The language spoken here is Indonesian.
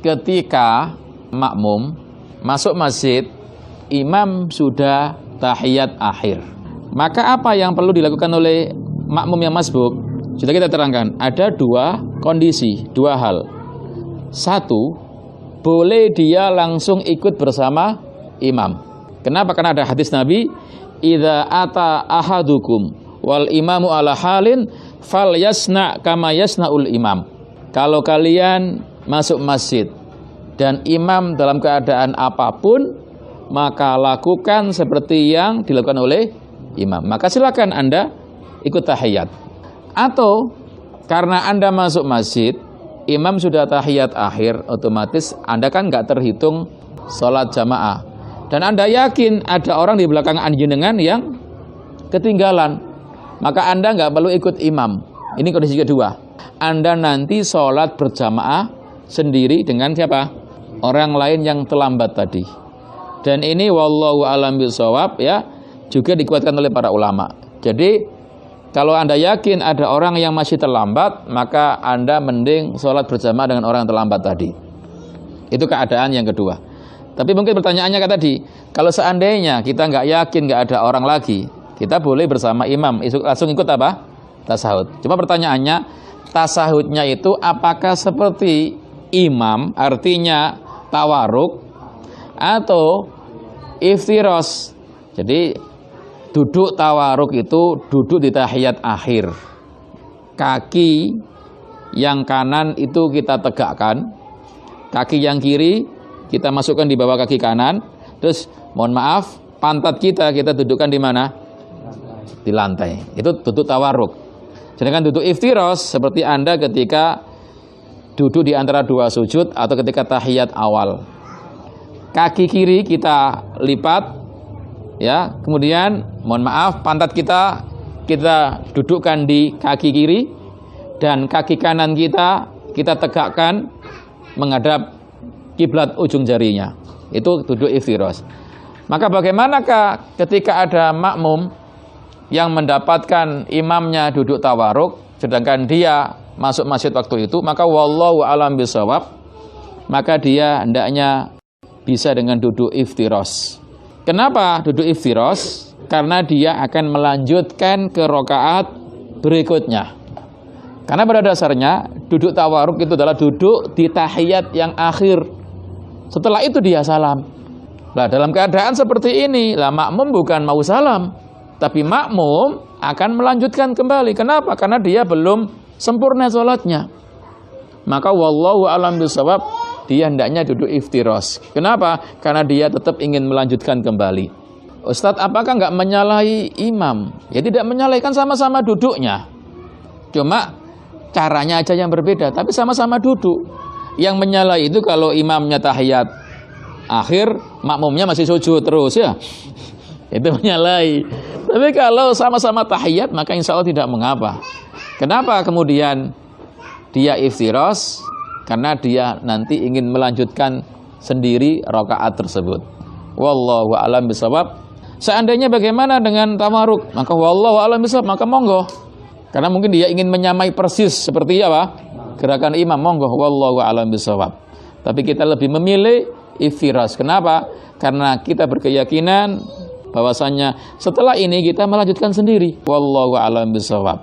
ketika makmum masuk masjid, imam sudah tahiyat akhir. Maka apa yang perlu dilakukan oleh makmum yang masbuk? Sudah kita terangkan, ada dua kondisi, dua hal. Satu, boleh dia langsung ikut bersama imam. Kenapa? Karena ada hadis Nabi, idza ata ahadukum wal imamu ala halin fal yasna kama yasnaul imam. Kalau kalian masuk masjid dan imam dalam keadaan apapun, maka lakukan seperti yang dilakukan oleh imam. Maka silakan Anda ikut tahiyat. Atau karena Anda masuk masjid, imam sudah tahiyat akhir, otomatis Anda kan nggak terhitung sholat jamaah. Dan Anda yakin ada orang di belakang jenengan yang ketinggalan, maka Anda nggak perlu ikut imam. Ini kondisi kedua. Anda nanti sholat berjamaah sendiri dengan siapa? Orang lain yang terlambat tadi. Dan ini wallahu a'lam bishawab ya, juga dikuatkan oleh para ulama. Jadi kalau Anda yakin ada orang yang masih terlambat, maka Anda mending sholat berjamaah dengan orang yang terlambat tadi. Itu keadaan yang kedua. Tapi mungkin pertanyaannya kayak tadi, kalau seandainya kita nggak yakin nggak ada orang lagi, kita boleh bersama imam, langsung ikut apa? Tasahud. Cuma pertanyaannya, tasahudnya itu apakah seperti imam, artinya tawaruk, atau iftiros? Jadi duduk tawaruk itu duduk di tahiyat akhir. Kaki yang kanan itu kita tegakkan, kaki yang kiri kita masukkan di bawah kaki kanan. Terus mohon maaf, pantat kita dudukkan di mana? Di lantai. Itu duduk tawaruk. Sedangkan duduk iftiros seperti Anda ketika duduk di antara dua sujud atau ketika tahiyat awal. Kaki kiri kita lipat, ya. Kemudian mohon maaf, pantat kita dudukkan di kaki kiri dan kaki kanan kita tegakkan menghadap kiblat ujung jarinya. Itu duduk iftiros. Maka bagaimanakah ketika ada makmum yang mendapatkan imamnya duduk tawaruk, sedangkan dia masuk masjid waktu itu? Maka wallahu a'lam bishawab, maka dia hendaknya bisa dengan duduk iftiros. Kenapa duduk iftiros? Karena dia akan melanjutkan ke rakaat berikutnya. Karena pada dasarnya duduk tawaruk itu adalah duduk di tahiyat yang akhir. Setelah itu dia salam. Nah, dalam keadaan seperti ini, lah makmum bukan mau salam, tapi makmum akan melanjutkan kembali. Kenapa? Karena dia belum sempurna sholatnya. Maka wallahu a'lam bishawab, dia hendaknya duduk iftiros. Kenapa? Karena dia tetap ingin melanjutkan kembali. Ustadz, apakah nggak menyalahi imam? Ya tidak menyalahi, kan sama-sama duduknya. Cuma caranya aja yang berbeda, tapi sama-sama duduk. Yang menyalahi itu kalau imamnya tahiyat akhir, makmumnya masih sujud terus ya. Itu menyalahi. Tapi kalau sama-sama tahiyat, maka insya Allah tidak mengapa. Kenapa kemudian dia iftiros? Karena dia nanti ingin melanjutkan sendiri rakaat tersebut. Wallahu a'lam bishawab. Seandainya bagaimana dengan tawaruk? Maka wallahu a'lam bishawab, maka monggo. Karena mungkin dia ingin menyamai persis seperti apa? Gerakan imam, monggo. Wallahu a'lam bishawab. Tapi kita lebih memilih iftiros. Kenapa? Karena kita berkeyakinan bahwasanya setelah ini kita melanjutkan sendiri. Wallahu a'lam bishawab.